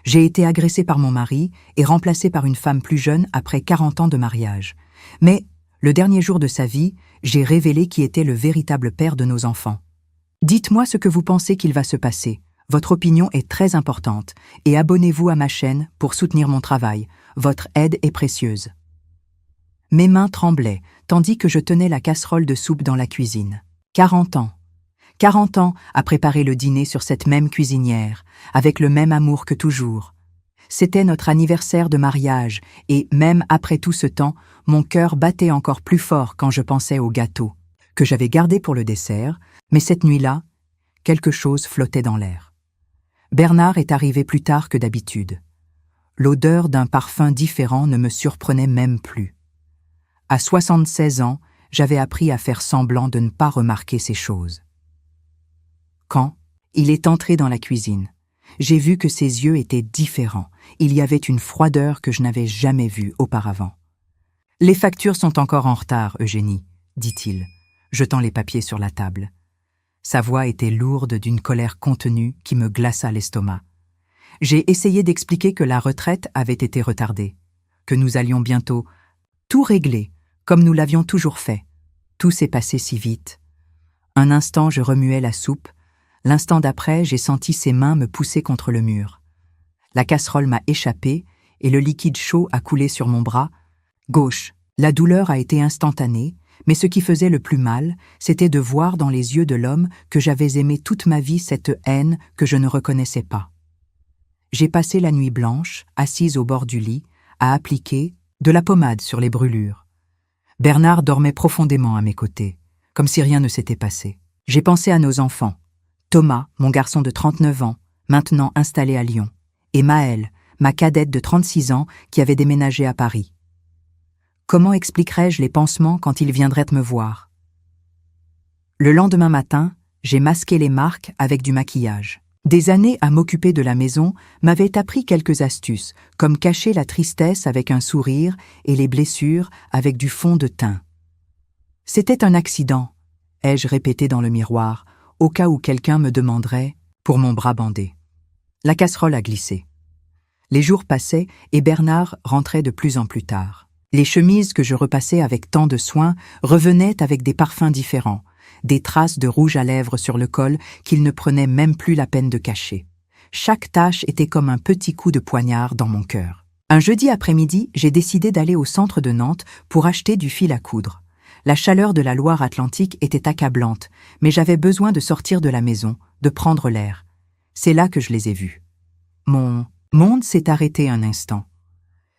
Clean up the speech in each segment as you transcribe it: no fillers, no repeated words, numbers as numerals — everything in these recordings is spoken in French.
J'ai été agressée par mon mari et remplacée par une femme plus jeune après 40 ans de mariage. Mais, le dernier jour de sa vie, j'ai révélé qui était le véritable père de nos enfants. Dites-moi ce que vous pensez qu'il va se passer. Votre opinion est très importante et abonnez-vous à ma chaîne pour soutenir mon travail. Votre aide est précieuse. Mes mains tremblaient, tandis que je tenais la casserole de soupe dans la cuisine. 40 ans. 40 ans à préparer le dîner sur cette même cuisinière, avec le même amour que toujours. C'était notre anniversaire de mariage, et même après tout ce temps, mon cœur battait encore plus fort quand je pensais au gâteau, que j'avais gardé pour le dessert, mais cette nuit-là, quelque chose flottait dans l'air. Bernard est arrivé plus tard que d'habitude. L'odeur d'un parfum différent ne me surprenait même plus. À 76 ans, j'avais appris à faire semblant de ne pas remarquer ces choses. Quand il est entré dans la cuisine, j'ai vu que ses yeux étaient différents. Il y avait une froideur que je n'avais jamais vue auparavant. « Les factures sont encore en retard, Eugénie, » dit-il, jetant les papiers sur la table. Sa voix était lourde d'une colère contenue qui me glaça l'estomac. J'ai essayé d'expliquer que la retraite avait été retardée, que nous allions bientôt tout régler, comme nous l'avions toujours fait. Tout s'est passé si vite. Un instant, je remuais la soupe. L'instant d'après, j'ai senti ses mains me pousser contre le mur. La casserole m'a échappé et le liquide chaud a coulé sur mon bras gauche. La douleur a été instantanée, mais ce qui faisait le plus mal, c'était de voir dans les yeux de l'homme que j'avais aimé toute ma vie cette haine que je ne reconnaissais pas. J'ai passé la nuit blanche, assise au bord du lit, à appliquer de la pommade sur les brûlures. Bernard dormait profondément à mes côtés, comme si rien ne s'était passé. J'ai pensé à nos enfants. Thomas, mon garçon de 39 ans, maintenant installé à Lyon, et Maëlle, ma cadette de 36 ans, qui avait déménagé à Paris. Comment expliquerais-je les pansements quand ils viendraient me voir? Le lendemain matin, j'ai masqué les marques avec du maquillage. Des années à m'occuper de la maison m'avaient appris quelques astuces, comme cacher la tristesse avec un sourire et les blessures avec du fond de teint. C'était un accident, ai-je répété dans le miroir, au cas où quelqu'un me demanderait pour mon bras bandé. La casserole a glissé. Les jours passaient et Bernard rentrait de plus en plus tard. Les chemises que je repassais avec tant de soin revenaient avec des parfums différents, des traces de rouge à lèvres sur le col qu'il ne prenait même plus la peine de cacher. Chaque tache était comme un petit coup de poignard dans mon cœur. Un jeudi après-midi, j'ai décidé d'aller au centre de Nantes pour acheter du fil à coudre. La chaleur de la Loire-Atlantique était accablante, mais j'avais besoin de sortir de la maison, de prendre l'air. C'est là que je les ai vus. Mon monde s'est arrêté un instant.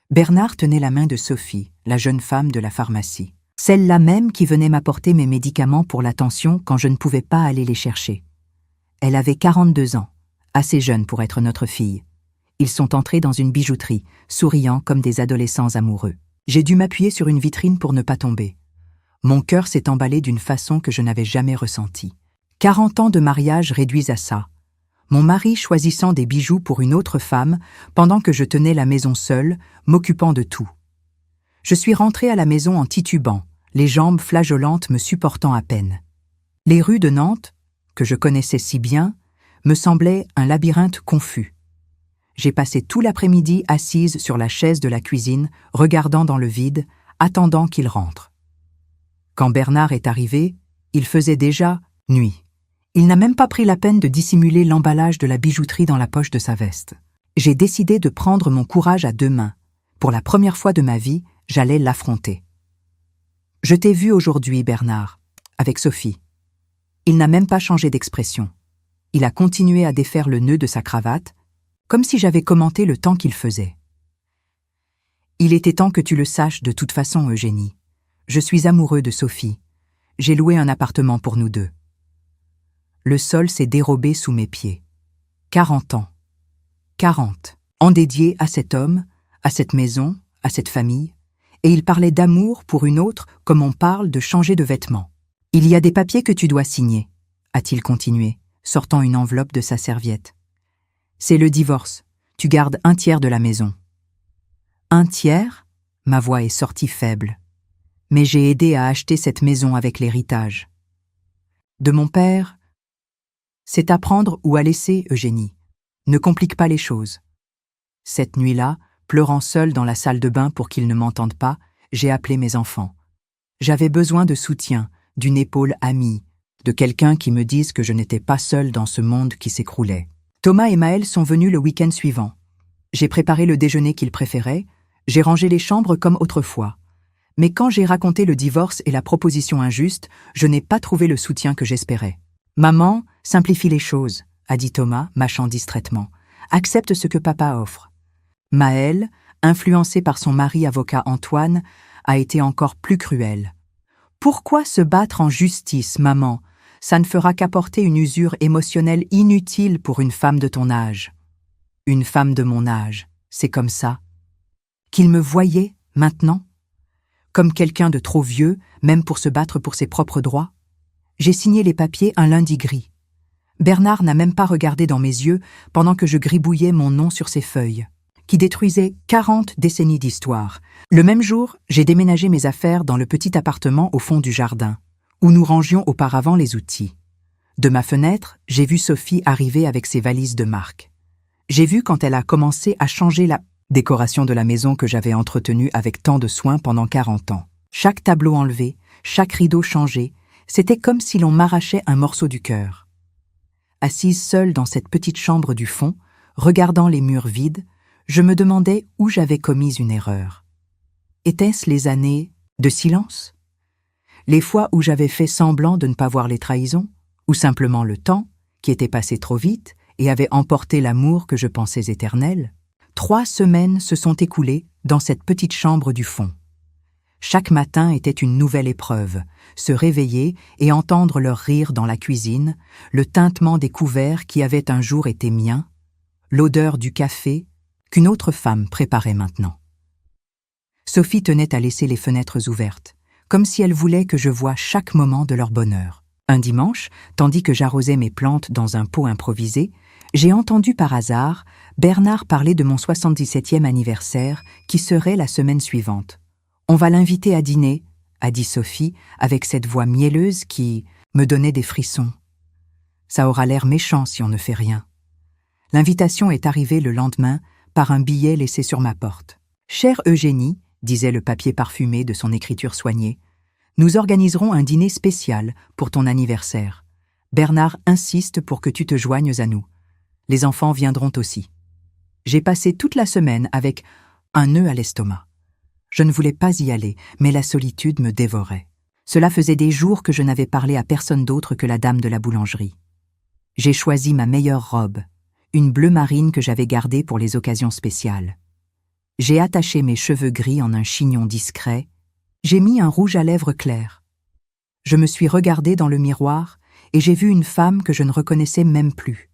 Bernard tenait la main de Sophie, la jeune femme de la pharmacie. Celle-là même qui venait m'apporter mes médicaments pour la tension quand je ne pouvais pas aller les chercher. Elle avait 42 ans, assez jeune pour être notre fille. Ils sont entrés dans une bijouterie, souriant comme des adolescents amoureux. J'ai dû m'appuyer sur une vitrine pour ne pas tomber. Mon cœur s'est emballé d'une façon que je n'avais jamais ressentie. 40 ans de mariage réduits à ça. Mon mari choisissant des bijoux pour une autre femme pendant que je tenais la maison seule, m'occupant de tout. Je suis rentrée à la maison en titubant, les jambes flageolantes me supportant à peine. Les rues de Nantes, que je connaissais si bien, me semblaient un labyrinthe confus. J'ai passé tout l'après-midi assise sur la chaise de la cuisine, regardant dans le vide, attendant qu'il rentre. Quand Bernard est arrivé, il faisait déjà nuit. Il n'a même pas pris la peine de dissimuler l'emballage de la bijouterie dans la poche de sa veste. J'ai décidé de prendre mon courage à deux mains. Pour la première fois de ma vie, j'allais l'affronter. « Je t'ai vu aujourd'hui, Bernard, avec Sophie. » Il n'a même pas changé d'expression. Il a continué à défaire le nœud de sa cravate, comme si j'avais commenté le temps qu'il faisait. « Il était temps que tu le saches de toute façon, Eugénie. Je suis amoureux de Sophie. J'ai loué un appartement pour nous deux. » Le sol s'est dérobé sous mes pieds. 40 ans. 40. En dédié à cet homme, à cette maison, à cette famille. Et il parlait d'amour pour une autre comme on parle de changer de vêtements. « Il y a des papiers que tu dois signer, » a-t-il continué, sortant une enveloppe de sa serviette. « C'est le divorce. Tu gardes 1/3 de la maison. » 1/3 ? Ma voix est sortie faible. Mais j'ai aidé à acheter cette maison avec l'héritage. De mon père, c'est à prendre ou à laisser, Eugénie. Ne complique pas les choses. Cette nuit-là, pleurant seule dans la salle de bain pour qu'ils ne m'entendent pas, j'ai appelé mes enfants. J'avais besoin de soutien, d'une épaule amie, de quelqu'un qui me dise que je n'étais pas seule dans ce monde qui s'écroulait. Thomas et Maël sont venus le week-end suivant. J'ai préparé le déjeuner qu'ils préféraient, j'ai rangé les chambres comme autrefois. Mais quand j'ai raconté le divorce et la proposition injuste, je n'ai pas trouvé le soutien que j'espérais. « Maman, simplifie les choses », a dit Thomas, mâchant distraitement. « Accepte ce que papa offre. » Maël, influencée par son mari avocat Antoine, a été encore plus cruelle. « Pourquoi se battre en justice, maman ? Ça ne fera qu'apporter une usure émotionnelle inutile pour une femme de ton âge. » Une femme de mon âge, c'est comme ça. Qu'il me voyait, maintenant ? Comme quelqu'un de trop vieux, même pour se battre pour ses propres droits ? J'ai signé les papiers un lundi gris. Bernard n'a même pas regardé dans mes yeux pendant que je gribouillais mon nom sur ses feuilles, qui détruisaient 40 décennies d'histoire. Le même jour, j'ai déménagé mes affaires dans le petit appartement au fond du jardin, où nous rangions auparavant les outils. De ma fenêtre, j'ai vu Sophie arriver avec ses valises de marque. J'ai vu quand elle a commencé à changer la décoration de la maison que j'avais entretenue avec tant de soin pendant 40 ans. Chaque tableau enlevé, chaque rideau changé, c'était comme si l'on m'arrachait un morceau du cœur. Assise seule dans cette petite chambre du fond, regardant les murs vides, je me demandais où j'avais commis une erreur. Étaient-ce les années de silence ? Les fois où j'avais fait semblant de ne pas voir les trahisons ? Ou simplement le temps, qui était passé trop vite et avait emporté l'amour que je pensais éternel ? 3 semaines se sont écoulées dans cette petite chambre du fond. Chaque matin était une nouvelle épreuve, se réveiller et entendre leur rire dans la cuisine, le tintement des couverts qui avaient un jour été miens, l'odeur du café qu'une autre femme préparait maintenant. Sophie tenait à laisser les fenêtres ouvertes, comme si elle voulait que je voie chaque moment de leur bonheur. Un dimanche, tandis que j'arrosais mes plantes dans un pot improvisé, j'ai entendu par hasard Bernard parler de mon 77e anniversaire qui serait la semaine suivante. « On va l'inviter à dîner », a dit Sophie avec cette voix mielleuse qui me donnait des frissons. Ça aura l'air méchant si on ne fait rien. L'invitation est arrivée le lendemain par un billet laissé sur ma porte. « Chère Eugénie », disait le papier parfumé de son écriture soignée, « nous organiserons un dîner spécial pour ton anniversaire. Bernard insiste pour que tu te joignes à nous. Les enfants viendront aussi. » J'ai passé toute la semaine avec un nœud à l'estomac. Je ne voulais pas y aller, mais la solitude me dévorait. Cela faisait des jours que je n'avais parlé à personne d'autre que la dame de la boulangerie. J'ai choisi ma meilleure robe, une bleue marine que j'avais gardée pour les occasions spéciales. J'ai attaché mes cheveux gris en un chignon discret. J'ai mis un rouge à lèvres clair. Je me suis regardée dans le miroir et j'ai vu une femme que je ne reconnaissais même plus.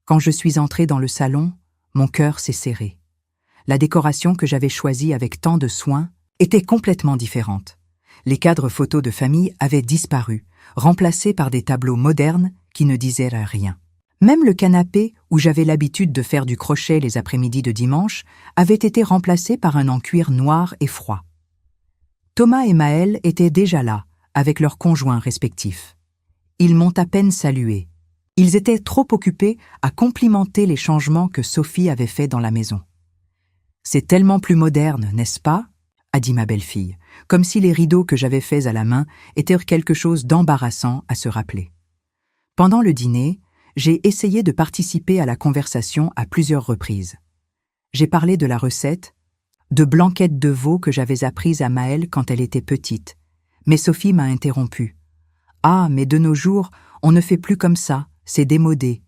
Quand je suis entrée dans le salon, mon cœur s'est serré. La décoration que j'avais choisie avec tant de soin était complètement différente. Les cadres photos de famille avaient disparu, remplacés par des tableaux modernes qui ne disaient rien. Même le canapé, où j'avais l'habitude de faire du crochet les après-midi de dimanche, avait été remplacé par un en cuir noir et froid. Thomas et Maël étaient déjà là, avec leurs conjoints respectifs. Ils m'ont à peine salué. Ils étaient trop occupés à complimenter les changements que Sophie avait faits dans la maison. « C'est tellement plus moderne, n'est-ce pas ?» a dit ma belle-fille, comme si les rideaux que j'avais faits à la main étaient quelque chose d'embarrassant à se rappeler. Pendant le dîner, j'ai essayé de participer à la conversation à plusieurs reprises. J'ai parlé de la recette, de blanquettes de veau que j'avais apprises à Maëlle quand elle était petite, mais Sophie m'a interrompue. « Ah, mais de nos jours, on ne fait plus comme ça, c'est démodé. »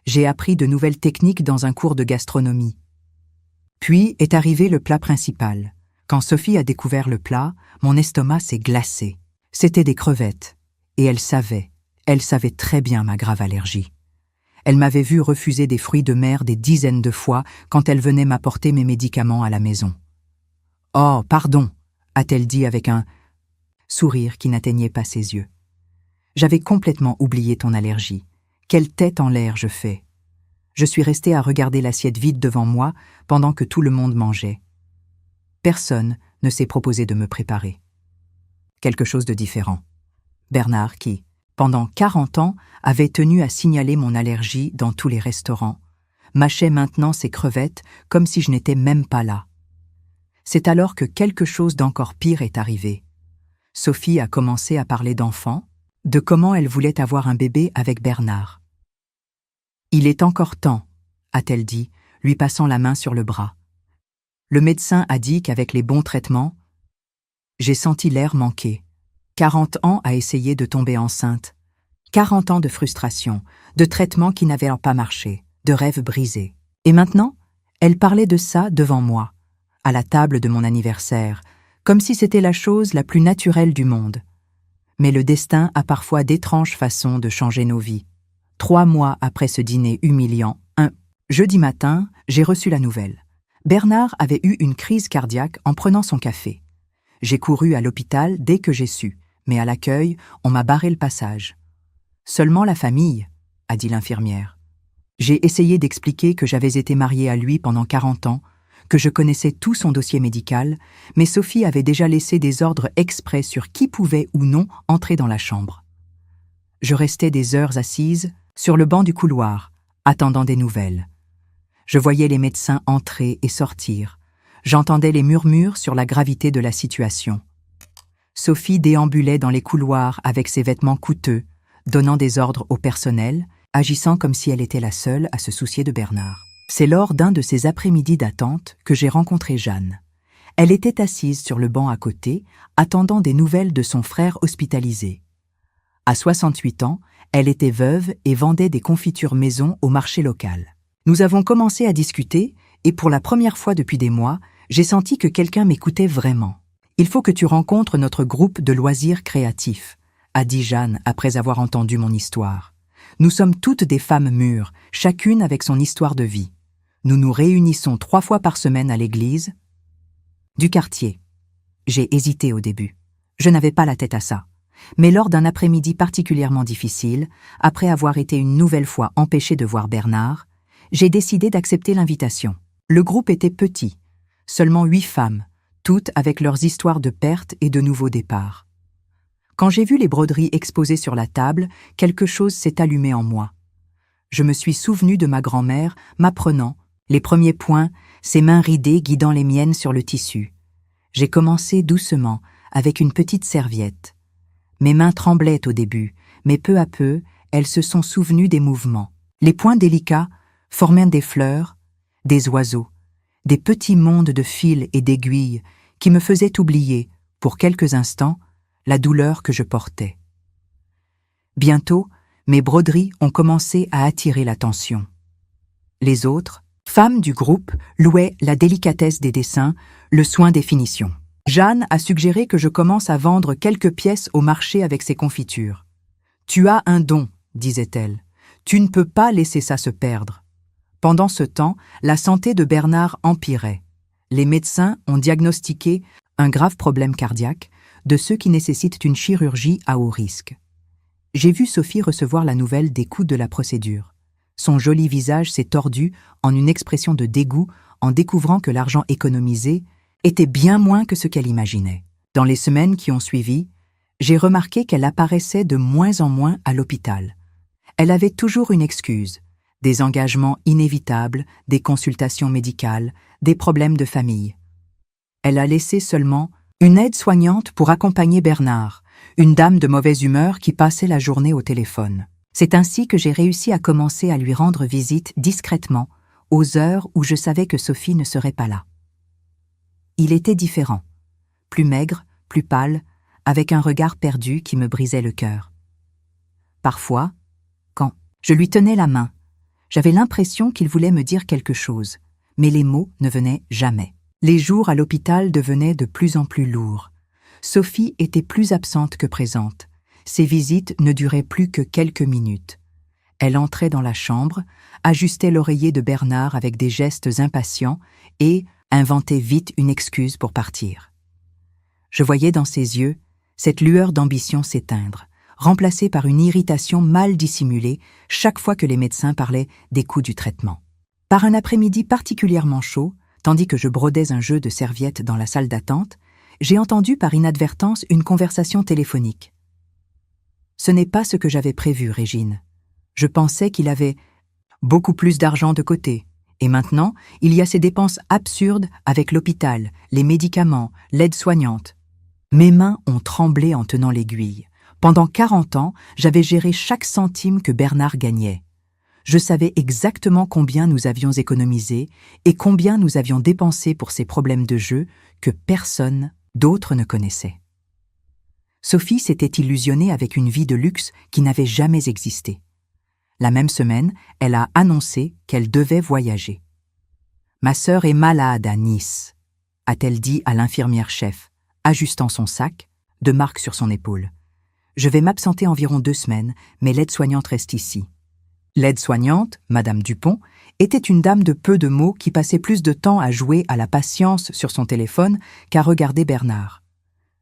J'ai appris de nouvelles techniques dans un cours de gastronomie. Puis est arrivé le plat principal. Quand Sophie a découvert le plat, mon estomac s'est glacé. C'était des crevettes. Et elle savait très bien ma grave allergie. Elle m'avait vu refuser des fruits de mer des dizaines de fois quand elle venait m'apporter mes médicaments à la maison. « Oh, pardon !» a-t-elle dit avec un sourire qui n'atteignait pas ses yeux. « J'avais complètement oublié ton allergie. Quelle tête en l'air je fais !» Je suis restée à regarder l'assiette vide devant moi pendant que tout le monde mangeait. Personne ne s'est proposé de me préparer. Quelque chose de différent. Bernard, qui, pendant 40 ans, avait tenu à signaler mon allergie dans tous les restaurants, mâchait maintenant ses crevettes comme si je n'étais même pas là. C'est alors que quelque chose d'encore pire est arrivé. Sophie a commencé à parler d'enfants, de comment elle voulait avoir un bébé avec Bernard. « Il est encore temps », a-t-elle dit, lui passant la main sur le bras. Le médecin a dit qu'avec les bons traitements, j'ai senti l'air manquer. 40 ans à essayer de tomber enceinte. 40 ans de frustration, de traitements qui n'avaient pas marché, de rêves brisés. Et maintenant, elle parlait de ça devant moi, à la table de mon anniversaire, comme si c'était la chose la plus naturelle du monde. Mais le destin a parfois d'étranges façons de changer nos vies. 3 mois après ce dîner humiliant, un jeudi matin, j'ai reçu la nouvelle. Bernard avait eu une crise cardiaque en prenant son café. J'ai couru à l'hôpital dès que j'ai su, mais à l'accueil, on m'a barré le passage. « Seulement la famille », a dit l'infirmière. J'ai essayé d'expliquer que j'avais été mariée à lui pendant 40 ans, que je connaissais tout son dossier médical, mais Sophie avait déjà laissé des ordres exprès sur qui pouvait ou non entrer dans la chambre. Je restais des heures assise, sur le banc du couloir, attendant des nouvelles. Je voyais les médecins entrer et sortir. J'entendais les murmures sur la gravité de la situation. Sophie déambulait dans les couloirs avec ses vêtements coûteux, donnant des ordres au personnel, agissant comme si elle était la seule à se soucier de Bernard. C'est lors d'un de ces après-midi d'attente que j'ai rencontré Jeanne. Elle était assise sur le banc à côté, attendant des nouvelles de son frère hospitalisé. À 68 ans, elle était veuve et vendait des confitures maison au marché local. Nous avons commencé à discuter et pour la première fois depuis des mois, j'ai senti que quelqu'un m'écoutait vraiment. « Il faut que tu rencontres notre groupe de loisirs créatifs », a dit Jeanne après avoir entendu mon histoire. « Nous sommes toutes des femmes mûres, chacune avec son histoire de vie. Nous nous réunissons 3 fois par semaine à l'église du quartier. » J'ai hésité au début. Je n'avais pas la tête à ça. Mais lors d'un après-midi particulièrement difficile, après avoir été une nouvelle fois empêchée de voir Bernard, j'ai décidé d'accepter l'invitation. Le groupe était petit, seulement 8 femmes, toutes avec leurs histoires de pertes et de nouveaux départs. Quand j'ai vu les broderies exposées sur la table, quelque chose s'est allumé en moi. Je me suis souvenu de ma grand-mère m'apprenant, les premiers points, ses mains ridées guidant les miennes sur le tissu. J'ai commencé doucement, avec une petite serviette. Mes mains tremblaient au début, mais peu à peu, elles se sont souvenues des mouvements. Les points délicats formaient des fleurs, des oiseaux, des petits mondes de fils et d'aiguilles qui me faisaient oublier, pour quelques instants, la douleur que je portais. Bientôt, mes broderies ont commencé à attirer l'attention. Les autres, femmes du groupe, louaient la délicatesse des dessins, le soin des finitions. Jeanne a suggéré que je commence à vendre quelques pièces au marché avec ses confitures. « Tu as un don », disait-elle. « Tu ne peux pas laisser ça se perdre. » Pendant ce temps, la santé de Bernard empirait. Les médecins ont diagnostiqué un grave problème cardiaque, de ceux qui nécessitent une chirurgie à haut risque. J'ai vu Sophie recevoir la nouvelle des coûts de la procédure. Son joli visage s'est tordu en une expression de dégoût en découvrant que l'argent économisé était bien moins que ce qu'elle imaginait. Dans les semaines qui ont suivi, j'ai remarqué qu'elle apparaissait de moins en moins à l'hôpital. Elle avait toujours une excuse, des engagements inévitables, des consultations médicales, des problèmes de famille. Elle a laissé seulement une aide-soignante pour accompagner Bernard, une dame de mauvaise humeur qui passait la journée au téléphone. C'est ainsi que j'ai réussi à commencer à lui rendre visite discrètement, aux heures où je savais que Sophie ne serait pas là. Il était différent, plus maigre, plus pâle, avec un regard perdu qui me brisait le cœur. Parfois, quand je lui tenais la main, j'avais l'impression qu'il voulait me dire quelque chose, mais les mots ne venaient jamais. Les jours à l'hôpital devenaient de plus en plus lourds. Sophie était plus absente que présente. Ses visites ne duraient plus que quelques minutes. Elle entrait dans la chambre, ajustait l'oreiller de Bernard avec des gestes impatients et inventait vite une excuse pour partir. Je voyais dans ses yeux cette lueur d'ambition s'éteindre, remplacée par une irritation mal dissimulée chaque fois que les médecins parlaient des coûts du traitement. Par un après-midi particulièrement chaud, tandis que je brodais un jeu de serviettes dans la salle d'attente, j'ai entendu par inadvertance une conversation téléphonique. « Ce n'est pas ce que j'avais prévu, Régine. Je pensais qu'il avait… » beaucoup plus d'argent de côté. Et maintenant, il y a ces dépenses absurdes avec l'hôpital, les médicaments, l'aide soignante. Mes mains ont tremblé en tenant l'aiguille. Pendant 40 ans, j'avais géré chaque centime que Bernard gagnait. Je savais exactement combien nous avions économisé et combien nous avions dépensé pour ces problèmes de jeu que personne d'autre ne connaissait. Sophie s'était illusionnée avec une vie de luxe qui n'avait jamais existé. La même semaine, elle a annoncé qu'elle devait voyager. « Ma sœur est malade à Nice », a-t-elle dit à l'infirmière-chef, ajustant son sac, de marque sur son épaule. « Je vais m'absenter environ 2 semaines, mais l'aide-soignante reste ici. » L'aide-soignante, Madame Dupont, était une dame de peu de mots qui passait plus de temps à jouer à la patience sur son téléphone qu'à regarder Bernard.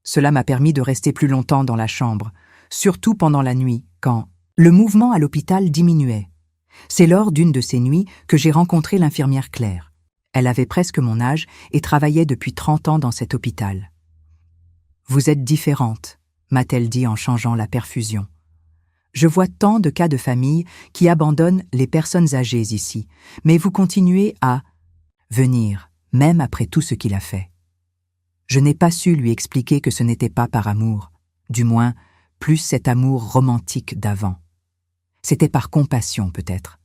Cela m'a permis de rester plus longtemps dans la chambre, surtout pendant la nuit, quand le mouvement à l'hôpital diminuait. C'est lors d'une de ces nuits que j'ai rencontré l'infirmière Claire. Elle avait presque mon âge et travaillait depuis 30 ans dans cet hôpital. « Vous êtes différente », m'a-t-elle dit en changeant la perfusion. Je vois tant de cas de famille qui abandonnent les personnes âgées ici, mais vous continuez à venir, même après tout ce qu'il a fait. Je n'ai pas su lui expliquer que ce n'était pas par amour, du moins, plus cet amour romantique d'avant. C'était par compassion peut-être.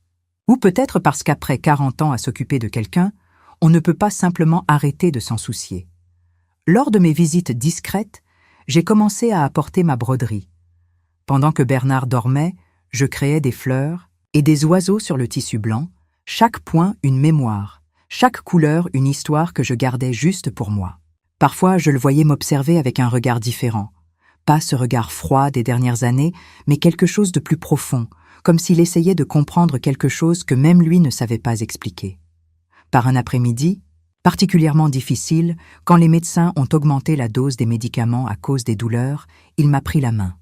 Ou peut-être parce qu'après 40 ans à s'occuper de quelqu'un, on ne peut pas simplement arrêter de s'en soucier. Lors de mes visites discrètes, j'ai commencé à apporter ma broderie. Pendant que Bernard dormait, je créais des fleurs et des oiseaux sur le tissu blanc, chaque point une mémoire, chaque couleur une histoire que je gardais juste pour moi. Parfois, je le voyais m'observer avec un regard différent. Pas ce regard froid des dernières années, mais quelque chose de plus profond, comme s'il essayait de comprendre quelque chose que même lui ne savait pas expliquer. Par un après-midi, particulièrement difficile, quand les médecins ont augmenté la dose des médicaments à cause des douleurs, il m'a pris la main.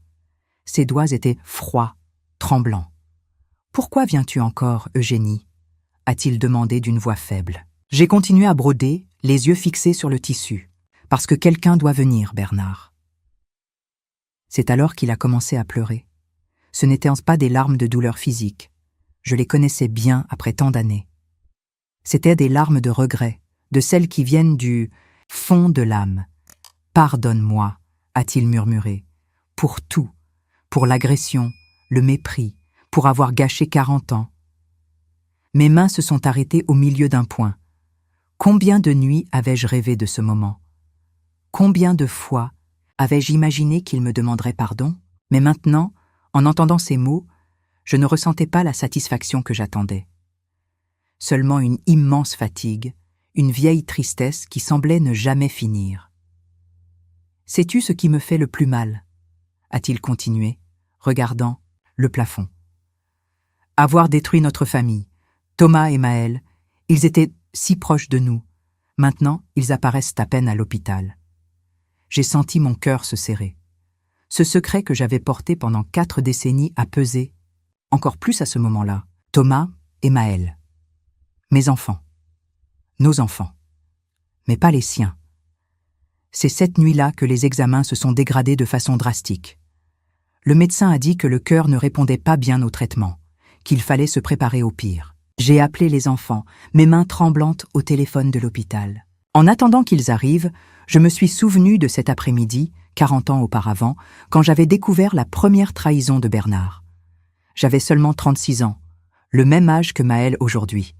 Ses doigts étaient froids, tremblants. « Pourquoi viens-tu encore, Eugénie » a-t-il demandé d'une voix faible. J'ai continué à broder, les yeux fixés sur le tissu. « Parce que quelqu'un doit venir, Bernard. » C'est alors qu'il a commencé à pleurer. Ce n'étaient pas des larmes de douleur physique. Je les connaissais bien après tant d'années. C'étaient des larmes de regret, de celles qui viennent du fond de l'âme. « Pardonne-moi » a-t-il murmuré, « pour tout. Pour l'agression, le mépris, pour avoir gâché 40 ans. » Mes mains se sont arrêtées au milieu d'un point. Combien de nuits avais-je rêvé de ce moment? Combien de fois avais-je imaginé qu'il me demanderait pardon? Mais maintenant, en entendant ces mots, je ne ressentais pas la satisfaction que j'attendais. Seulement une immense fatigue, une vieille tristesse qui semblait ne jamais finir. « Sais-tu ce qui me fait le plus mal ?» a-t-il continué, regardant le plafond. « Avoir détruit notre famille. Thomas et Maëlle, ils étaient si proches de nous. Maintenant, ils apparaissent à peine à l'hôpital. » J'ai senti mon cœur se serrer. Ce secret que j'avais porté pendant 4 décennies a pesé, encore plus à ce moment-là. Thomas et Maëlle. Mes enfants. Nos enfants. Mais pas les siens. C'est cette nuit-là que les examens se sont dégradés de façon drastique. Le médecin a dit que le cœur ne répondait pas bien au traitement, qu'il fallait se préparer au pire. J'ai appelé les enfants, mes mains tremblantes au téléphone de l'hôpital. En attendant qu'ils arrivent, je me suis souvenu de cet après-midi, 40 ans auparavant, quand j'avais découvert la première trahison de Bernard. J'avais seulement 36 ans, le même âge que Maëlle aujourd'hui.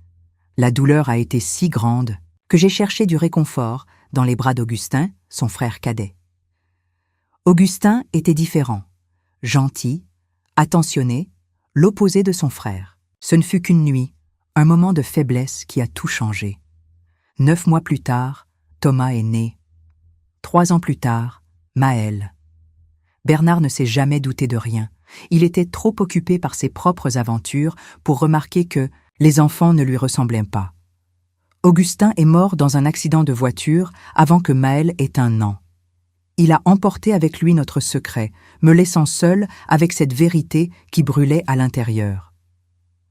La douleur a été si grande que j'ai cherché du réconfort dans les bras d'Augustin, son frère cadet. Augustin était différent, gentil, attentionné, l'opposé de son frère. Ce ne fut qu'une nuit, un moment de faiblesse qui a tout changé. 9 mois plus tard, Thomas est né. 3 ans plus tard, Maëlle. Bernard ne s'est jamais douté de rien. Il était trop occupé par ses propres aventures pour remarquer que les enfants ne lui ressemblaient pas. Augustin est mort dans un accident de voiture avant que Maëlle ait 1 an. Il a emporté avec lui notre secret, me laissant seul avec cette vérité qui brûlait à l'intérieur.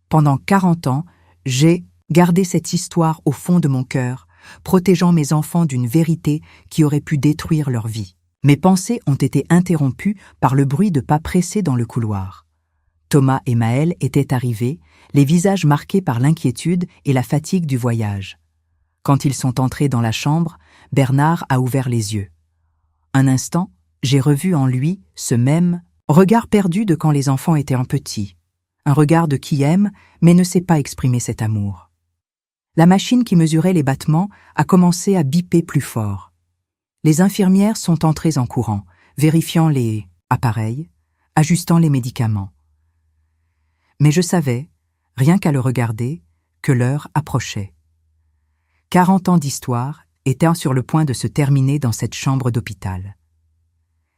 Pendant 40 ans, j'ai gardé cette histoire au fond de mon cœur, protégeant mes enfants d'une vérité qui aurait pu détruire leur vie. Mes pensées ont été interrompues par le bruit de pas pressés dans le couloir. Thomas et Maëlle étaient arrivés, les visages marqués par l'inquiétude et la fatigue du voyage. Quand ils sont entrés dans la chambre, Bernard a ouvert les yeux. Un instant, j'ai revu en lui ce même regard perdu de quand les enfants étaient en petits. Un regard de qui aime, mais ne sait pas exprimer cet amour. La machine qui mesurait les battements a commencé à biper plus fort. Les infirmières sont entrées en courant, vérifiant les appareils, ajustant les médicaments. Mais je savais, rien qu'à le regarder, que l'heure approchait. 40 ans d'histoire étaient sur le point de se terminer dans cette chambre d'hôpital.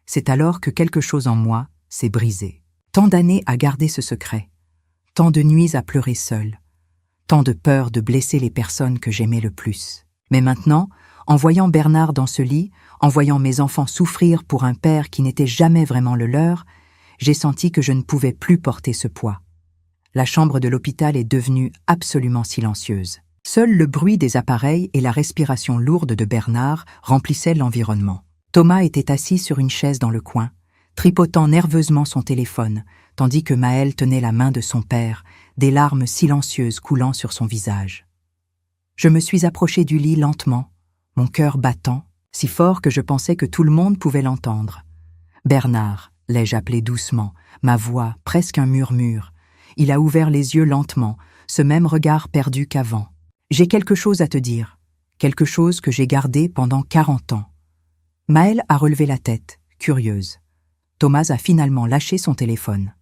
C'est alors que quelque chose en moi s'est brisé. Tant d'années à garder ce secret, tant de nuits à pleurer seule, tant de peur de blesser les personnes que j'aimais le plus. Mais maintenant, en voyant Bernard dans ce lit, en voyant mes enfants souffrir pour un père qui n'était jamais vraiment le leur, j'ai senti que je ne pouvais plus porter ce poids. La chambre de l'hôpital est devenue absolument silencieuse. Seul le bruit des appareils et la respiration lourde de Bernard remplissaient l'environnement. Thomas était assis sur une chaise dans le coin, tripotant nerveusement son téléphone, tandis que Maëlle tenait la main de son père, des larmes silencieuses coulant sur son visage. Je me suis approchée du lit lentement, mon cœur battant, si fort que je pensais que tout le monde pouvait l'entendre. « Bernard », l'ai-je appelé doucement, ma voix presque un murmure. Il a ouvert les yeux lentement, ce même regard perdu qu'avant. « J'ai quelque chose à te dire, quelque chose que j'ai gardé pendant 40 ans. » Maëlle a relevé la tête, curieuse. Thomas a finalement lâché son téléphone.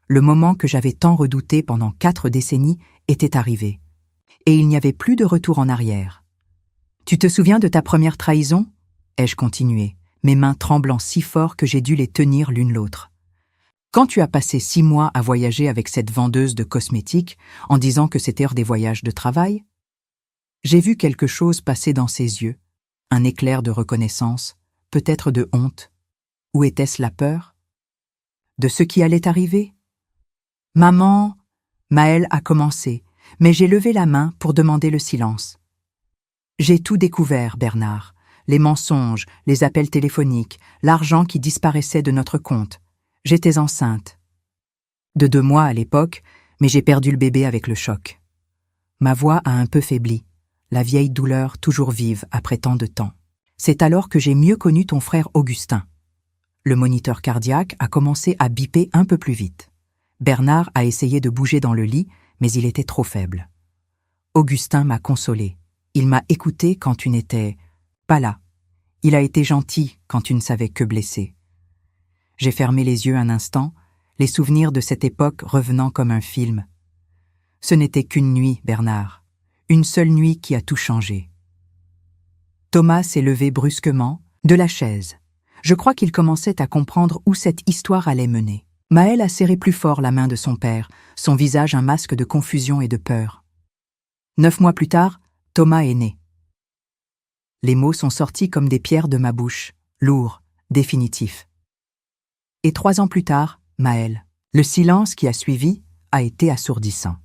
Le moment que j'avais tant redouté pendant 4 décennies était arrivé. Et il n'y avait plus de retour en arrière. « Tu te souviens de ta première trahison ?» ai-je continué, mes mains tremblant si fort que j'ai dû les tenir l'une l'autre. « Quand tu as passé 6 mois à voyager avec cette vendeuse de cosmétiques en disant que c'était des voyages de travail ?» J'ai vu quelque chose passer dans ses yeux, un éclair de reconnaissance, peut-être de honte. Ou était-ce la peur? De ce qui allait arriver? « Maman !» Maëlle a commencé, mais j'ai levé la main pour demander le silence. « J'ai tout découvert, Bernard. Les mensonges, les appels téléphoniques, l'argent qui disparaissait de notre compte. J'étais enceinte. De 2 mois à l'époque, mais j'ai perdu le bébé avec le choc. » Ma voix a un peu faibli, la vieille douleur toujours vive après tant de temps. C'est alors que j'ai mieux connu ton frère Augustin. Le moniteur cardiaque a commencé à biper un peu plus vite. Bernard a essayé de bouger dans le lit, mais il était trop faible. Augustin m'a consolé. Il m'a écouté quand tu n'étais pas là. Il a été gentil quand tu ne savais que blesser. J'ai fermé les yeux un instant, les souvenirs de cette époque revenant comme un film. Ce n'était qu'une nuit, Bernard. Une seule nuit qui a tout changé. Thomas s'est levé brusquement de la chaise. Je crois qu'il commençait à comprendre où cette histoire allait mener. Maëlle a serré plus fort la main de son père, son visage un masque de confusion et de peur. 9 mois plus tard, Thomas est né. Les mots sont sortis comme des pierres de ma bouche, lourds, définitifs. Et 3 ans plus tard, Maëlle. Le silence qui a suivi a été assourdissant.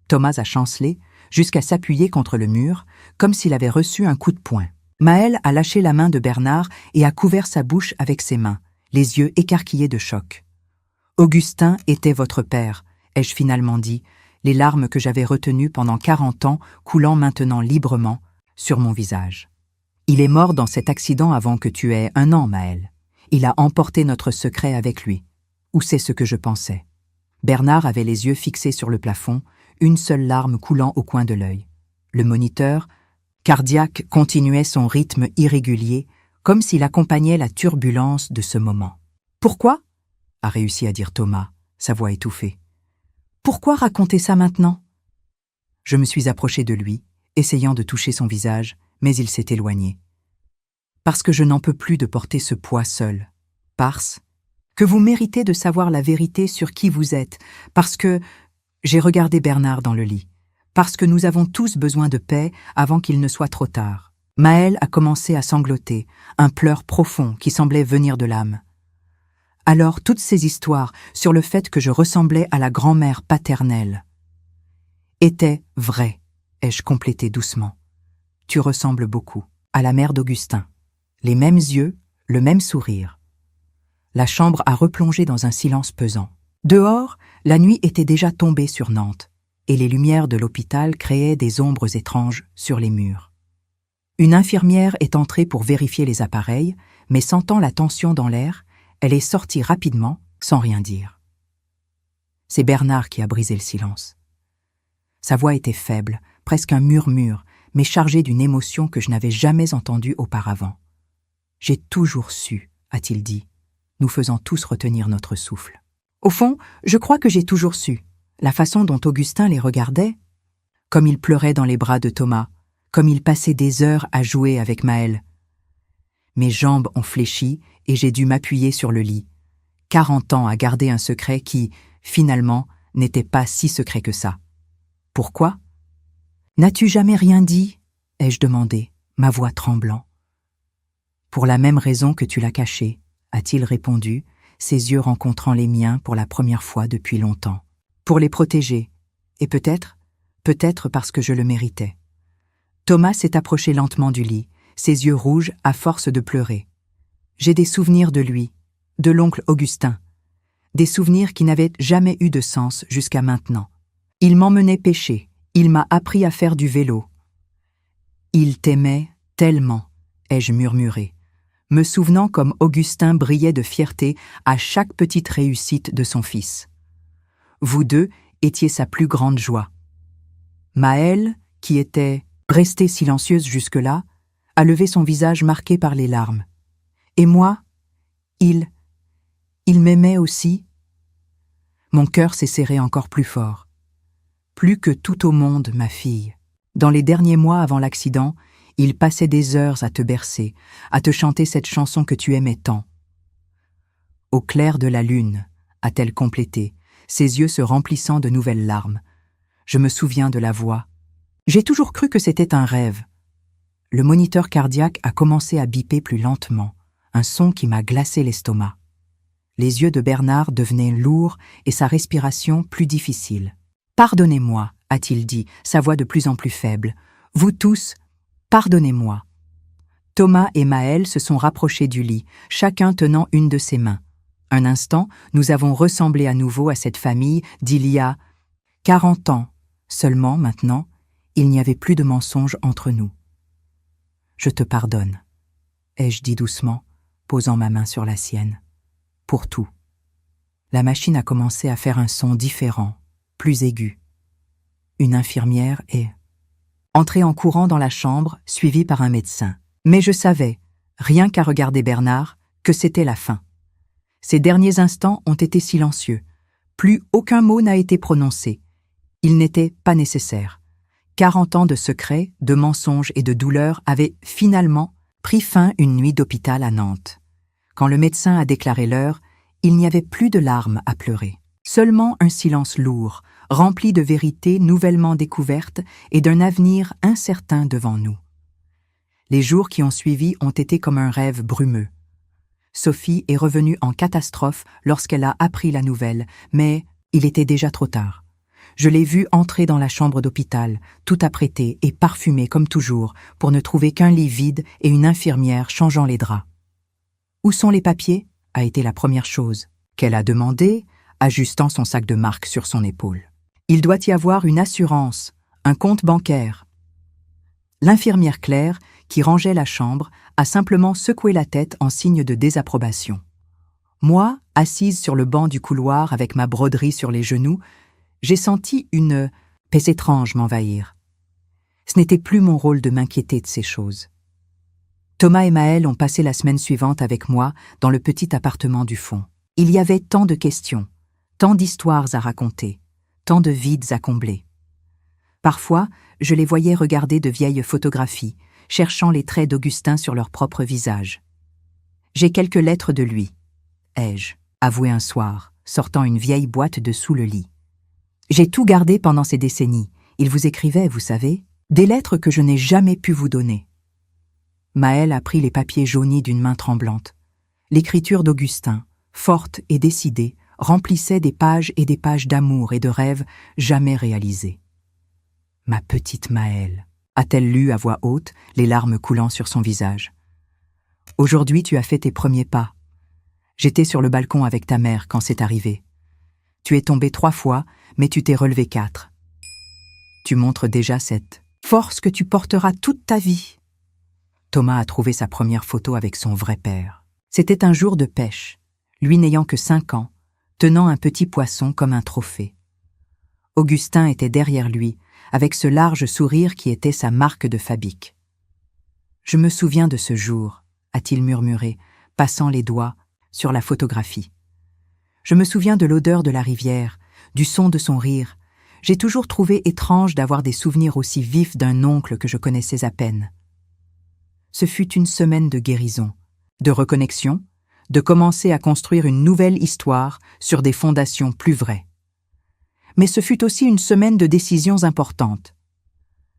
Thomas a chancelé jusqu'à s'appuyer contre le mur, comme s'il avait reçu un coup de poing. Maëlle a lâché la main de Bernard et a couvert sa bouche avec ses mains, les yeux écarquillés de choc. « Augustin était votre père », ai-je finalement dit, les larmes que j'avais retenues pendant 40 ans coulant maintenant librement sur mon visage. « Il est mort dans cet accident avant que tu aies 1 an, Maëlle. Il a emporté notre secret avec lui. » Ou c'est ce que je pensais. Bernard avait les yeux fixés sur le plafond, une seule larme coulant au coin de l'œil. Le moniteur cardiaque continuait son rythme irrégulier, comme s'il accompagnait la turbulence de ce moment. « Pourquoi ?» a réussi à dire Thomas, sa voix étouffée. « Pourquoi raconter ça maintenant ?» Je me suis approché de lui, essayant de toucher son visage, mais il s'est éloigné. « Parce que je n'en peux plus de porter ce poids seul. Parce que vous méritez de savoir la vérité sur qui vous êtes, parce que... » J'ai regardé Bernard dans le lit. Parce que nous avons tous besoin de paix avant qu'il ne soit trop tard. Maëlle a commencé à sangloter, un pleur profond qui semblait venir de l'âme. Alors toutes ces histoires sur le fait que je ressemblais à la grand-mère paternelle étaient vraies, ai-je complété doucement. Tu ressembles beaucoup à la mère d'Augustin. Les mêmes yeux, le même sourire. La chambre a replongé dans un silence pesant. Dehors, la nuit était déjà tombée sur Nantes, et les lumières de l'hôpital créaient des ombres étranges sur les murs. Une infirmière est entrée pour vérifier les appareils, mais sentant la tension dans l'air, elle est sortie rapidement, sans rien dire. C'est Bernard qui a brisé le silence. Sa voix était faible, presque un murmure, mais chargée d'une émotion que je n'avais jamais entendue auparavant. « J'ai toujours su », a-t-il dit, nous faisant tous retenir notre souffle. Au fond, je crois que j'ai toujours su. La façon dont Augustin les regardait, comme il pleurait dans les bras de Thomas, comme il passait des heures à jouer avec Maëlle. Mes jambes ont fléchi et j'ai dû m'appuyer sur le lit. 40 ans à garder un secret qui, finalement, n'était pas si secret que ça. Pourquoi ? N'as-tu jamais rien dit ? Ai-je demandé, ma voix tremblant. Pour la même raison que tu l'as caché, a-t-il répondu, ses yeux rencontrant les miens pour la première fois depuis longtemps. Pour les protéger, et peut-être parce que je le méritais. Thomas s'est approché lentement du lit, ses yeux rouges à force de pleurer. J'ai des souvenirs de lui, de l'oncle Augustin, des souvenirs qui n'avaient jamais eu de sens jusqu'à maintenant. Il m'emmenait pêcher, il m'a appris à faire du vélo. Il t'aimait tellement, ai-je murmuré, me souvenant comme Augustin brillait de fierté à chaque petite réussite de son fils. Vous deux étiez sa plus grande joie. Maëlle, qui était restée silencieuse jusque-là, a levé son visage marqué par les larmes. Et moi, il m'aimait aussi. Mon cœur s'est serré encore plus fort. Plus que tout au monde, ma fille. Dans les derniers mois avant l'accident, il passait des heures à te bercer, à te chanter cette chanson que tu aimais tant. Au clair de la lune, a-t-elle complété, ses yeux se remplissant de nouvelles larmes. Je me souviens de la voix. J'ai toujours cru que c'était un rêve. Le moniteur cardiaque a commencé à biper plus lentement, un son qui m'a glacé l'estomac. Les yeux de Bernard devenaient lourds et sa respiration plus difficile. « Pardonnez-moi », a-t-il dit, sa voix de plus en plus faible. « Vous tous, pardonnez-moi. » Thomas et Maëlle se sont rapprochés du lit, chacun tenant une de ses mains. Un instant, nous avons ressemblé à nouveau à cette famille d'il y a 40 ans. Seulement, maintenant, il n'y avait plus de mensonges entre nous. « Je te pardonne », ai-je dit doucement, posant ma main sur la sienne. « Pour tout. » La machine a commencé à faire un son différent, plus aigu. Une infirmière est entrée en courant dans la chambre, suivie par un médecin. Mais je savais, rien qu'à regarder Bernard, que c'était la fin. Ces derniers instants ont été silencieux. Plus aucun mot n'a été prononcé. Il n'était pas nécessaire. 40 ans de secrets, de mensonges et de douleurs avaient finalement pris fin une nuit d'hôpital à Nantes. Quand le médecin a déclaré l'heure, il n'y avait plus de larmes à pleurer. Seulement un silence lourd, rempli de vérités nouvellement découvertes et d'un avenir incertain devant nous. Les jours qui ont suivi ont été comme un rêve brumeux. Sophie est revenue en catastrophe lorsqu'elle a appris la nouvelle, mais il était déjà trop tard. Je l'ai vue entrer dans la chambre d'hôpital, tout apprêtée et parfumée comme toujours, pour ne trouver qu'un lit vide et une infirmière changeant les draps. « Où sont les papiers ?» a été la première chose qu'elle a demandé, ajustant son sac de marque sur son épaule. « Il doit y avoir une assurance, un compte bancaire. » L'infirmière Claire, qui rangeait la chambre, a simplement secoué la tête en signe de désapprobation. Moi, assise sur le banc du couloir avec ma broderie sur les genoux, j'ai senti une paix étrange m'envahir. Ce n'était plus mon rôle de m'inquiéter de ces choses. Thomas et Maëlle ont passé la semaine suivante avec moi dans le petit appartement du fond. Il y avait tant de questions, tant d'histoires à raconter, tant de vides à combler. Parfois, je les voyais regarder de vieilles photographies, cherchant les traits d'Augustin sur leur propre visage. « J'ai quelques lettres de lui », ai-je avoué un soir, sortant une vieille boîte de sous le lit. « J'ai tout gardé pendant ces décennies. Il vous écrivait, vous savez, des lettres que je n'ai jamais pu vous donner. » Maëlle a pris les papiers jaunis d'une main tremblante. L'écriture d'Augustin, forte et décidée, remplissait des pages et des pages d'amour et de rêves jamais réalisés. « Ma petite Maëlle », a-t-elle lu à voix haute, les larmes coulant sur son visage. « Aujourd'hui, tu as fait tes premiers pas. J'étais sur le balcon avec ta mère quand c'est arrivé. Tu es tombé 3 fois, mais tu t'es relevé 4. Tu montres déjà cette force que tu porteras toute ta vie. Thomas a trouvé sa première photo avec son vrai père. C'était un jour de pêche, lui n'ayant que 5 ans, tenant un petit poisson comme un trophée. Augustin était derrière lui, avec ce large sourire qui était sa marque de fabrique. « Je me souviens de ce jour », a-t-il murmuré, passant les doigts sur la photographie. « Je me souviens de l'odeur de la rivière, du son de son rire. J'ai toujours trouvé étrange d'avoir des souvenirs aussi vifs d'un oncle que je connaissais à peine. » Ce fut une semaine de guérison, de reconnexion, de commencer à construire une nouvelle histoire sur des fondations plus vraies. Mais ce fut aussi une semaine de décisions importantes.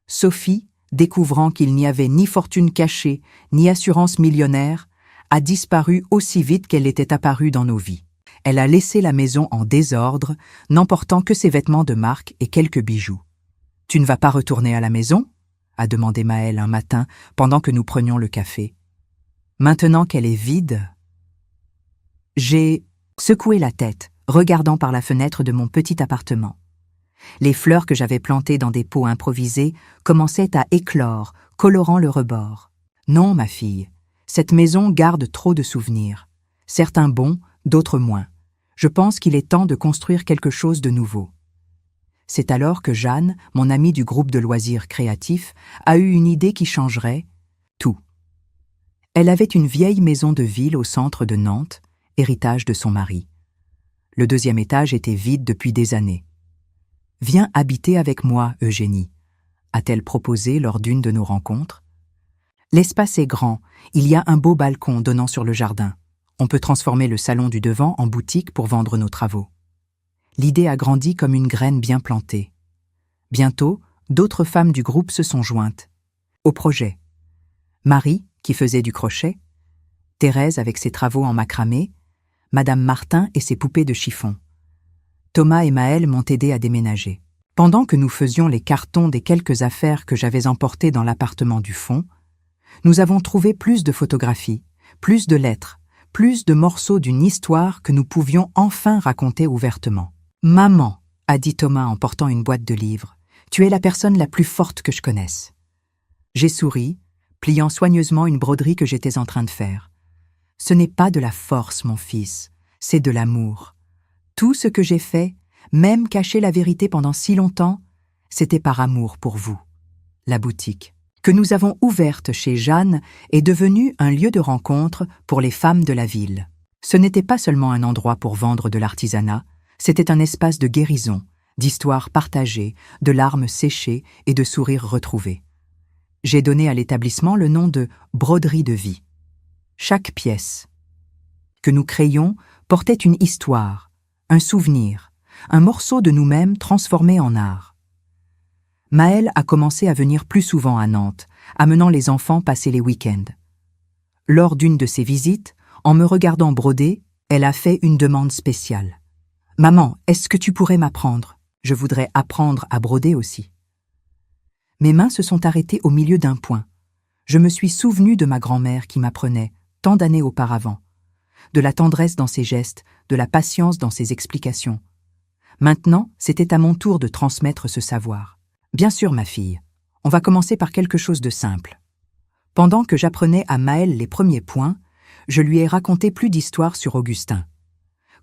Sophie, découvrant qu'il n'y avait ni fortune cachée, ni assurance millionnaire, a disparu aussi vite qu'elle était apparue dans nos vies. Elle a laissé la maison en désordre, n'emportant que ses vêtements de marque et quelques bijoux. « Tu ne vas pas retourner à la maison ?» a demandé Maëlle un matin pendant que nous prenions le café. « Maintenant qu'elle est vide ?» J'ai secoué la tête, regardant par la fenêtre de mon petit appartement. Les fleurs que j'avais plantées dans des pots improvisés commençaient à éclore, colorant le rebord. « Non, ma fille, cette maison garde trop de souvenirs. Certains bons, d'autres moins. Je pense qu'il est temps de construire quelque chose de nouveau. » C'est alors que Jeanne, mon amie du groupe de loisirs créatifs, a eu une idée qui changerait tout. Elle avait une vieille maison de ville au centre de Nantes, héritage de son mari. Le 2e étage était vide depuis des années. « Viens habiter avec moi, Eugénie », a-t-elle proposé lors d'une de nos rencontres. L'espace est grand, il y a un beau balcon donnant sur le jardin. On peut transformer le salon du devant en boutique pour vendre nos travaux. L'idée a grandi comme une graine bien plantée. Bientôt, d'autres femmes du groupe se sont jointes au projet. Marie, qui faisait du crochet, Thérèse avec ses travaux en macramé, Madame Martin et ses poupées de chiffon. Thomas et Maëlle m'ont aidé à déménager. Pendant que nous faisions les cartons des quelques affaires que j'avais emportées dans l'appartement du fond, nous avons trouvé plus de photographies, plus de lettres, plus de morceaux d'une histoire que nous pouvions enfin raconter ouvertement. « Maman », a dit Thomas en portant une boîte de livres, « tu es la personne la plus forte que je connaisse. » J'ai souri, pliant soigneusement une broderie que j'étais en train de faire. « Ce n'est pas de la force, mon fils, c'est de l'amour. Tout ce que j'ai fait, même cacher la vérité pendant si longtemps, c'était par amour pour vous. » La boutique, que nous avons ouverte chez Jeanne, est devenue un lieu de rencontre pour les femmes de la ville. Ce n'était pas seulement un endroit pour vendre de l'artisanat, c'était un espace de guérison, d'histoires partagées, de larmes séchées et de sourires retrouvés. J'ai donné à l'établissement le nom de « broderie de vie ». Chaque pièce que nous créions portait une histoire, un souvenir, un morceau de nous-mêmes transformé en art. Maëlle a commencé à venir plus souvent à Nantes, amenant les enfants passer les week-ends. Lors d'une de ses visites, en me regardant broder, elle a fait une demande spéciale. « Maman, est-ce que tu pourrais m'apprendre? Je voudrais apprendre à broder aussi. » Mes mains se sont arrêtées au milieu d'un point. Je me suis souvenue de ma grand-mère qui m'apprenait, tant d'années auparavant, de la tendresse dans ses gestes, de la patience dans ses explications. Maintenant, c'était à mon tour de transmettre ce savoir. « Bien sûr, ma fille, on va commencer par quelque chose de simple. » Pendant que j'apprenais à Maëlle les premiers points, je lui ai raconté plus d'histoires sur Augustin.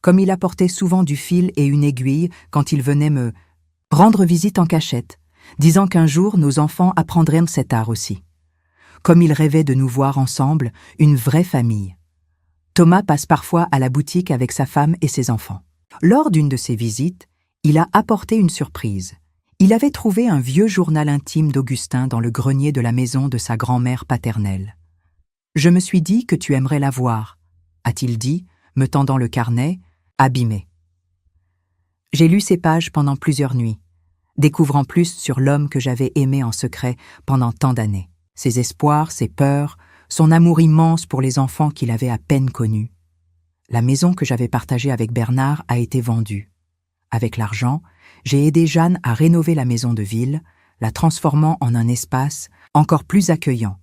Comme il apportait souvent du fil et une aiguille quand il venait me rendre visite en cachette, disant qu'un jour nos enfants apprendraient cet art aussi. Comme il rêvait de nous voir ensemble, une vraie famille. Thomas passe parfois à la boutique avec sa femme et ses enfants. Lors d'une de ses visites, il a apporté une surprise. Il avait trouvé un vieux journal intime d'Augustin dans le grenier de la maison de sa grand-mère paternelle. « Je me suis dit que tu aimerais la voir », a-t-il dit, me tendant le carnet, abîmé. J'ai lu ces pages pendant plusieurs nuits, découvrant plus sur l'homme que j'avais aimé en secret pendant tant d'années. Ses espoirs, ses peurs, son amour immense pour les enfants qu'il avait à peine connus. La maison que j'avais partagée avec Bernard a été vendue. Avec l'argent, j'ai aidé Jeanne à rénover la maison de ville, la transformant en un espace encore plus accueillant.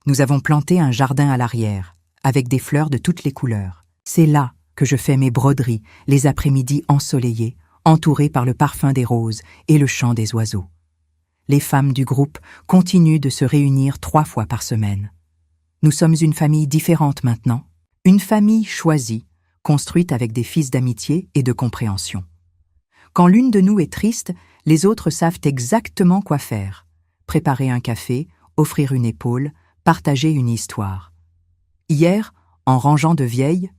Nous avons planté un jardin à l'arrière, avec des fleurs de toutes les couleurs. C'est là que je fais mes broderies les après-midi ensoleillés, entourées par le parfum des roses et le chant des oiseaux. Les femmes du groupe continuent de se réunir 3 fois par semaine. Nous sommes une famille différente maintenant, une famille choisie, construite avec des fils d'amitié et de compréhension. Quand l'une de nous est triste, les autres savent exactement quoi faire. Préparer un café, offrir une épaule, partager une histoire. Hier, en rangeant de vieilles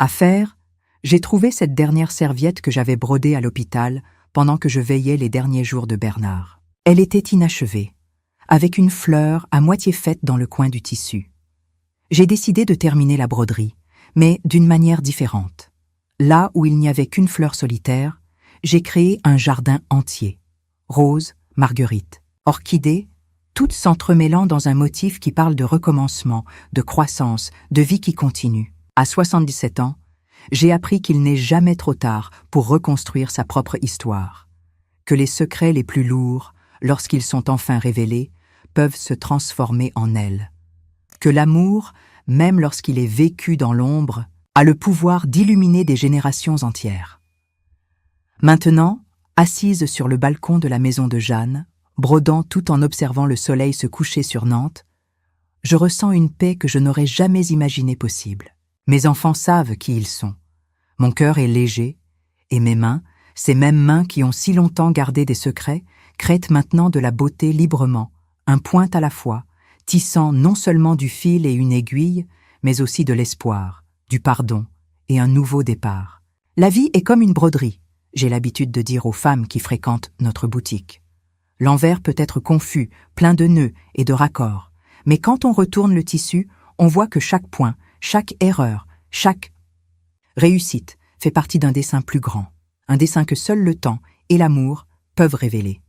affaires, j'ai trouvé cette dernière serviette que j'avais brodée à l'hôpital pendant que je veillais les derniers jours de Bernard. Elle était inachevée, avec une fleur à moitié faite dans le coin du tissu. J'ai décidé de terminer la broderie, mais d'une manière différente. Là où il n'y avait qu'une fleur solitaire, j'ai créé un jardin entier. Roses, marguerites, orchidées, toutes s'entremêlant dans un motif qui parle de recommencement, de croissance, de vie qui continue. À 77 ans, j'ai appris qu'il n'est jamais trop tard pour reconstruire sa propre histoire, que les secrets les plus lourds, lorsqu'ils sont enfin révélés, peuvent se transformer en ailes, que l'amour, même lorsqu'il est vécu dans l'ombre, a le pouvoir d'illuminer des générations entières. Maintenant, assise sur le balcon de la maison de Jeanne, brodant tout en observant le soleil se coucher sur Nantes, je ressens une paix que je n'aurais jamais imaginée possible. Mes enfants savent qui ils sont. Mon cœur est léger, et mes mains, ces mêmes mains qui ont si longtemps gardé des secrets, créent maintenant de la beauté librement, un point à la fois, tissant non seulement du fil et une aiguille, mais aussi de l'espoir, du pardon et un nouveau départ. La vie est comme une broderie, j'ai l'habitude de dire aux femmes qui fréquentent notre boutique. L'envers peut être confus, plein de nœuds et de raccords, mais quand on retourne le tissu, on voit que chaque point, chaque erreur, chaque réussite fait partie d'un dessin plus grand, un dessin que seul le temps et l'amour peuvent révéler.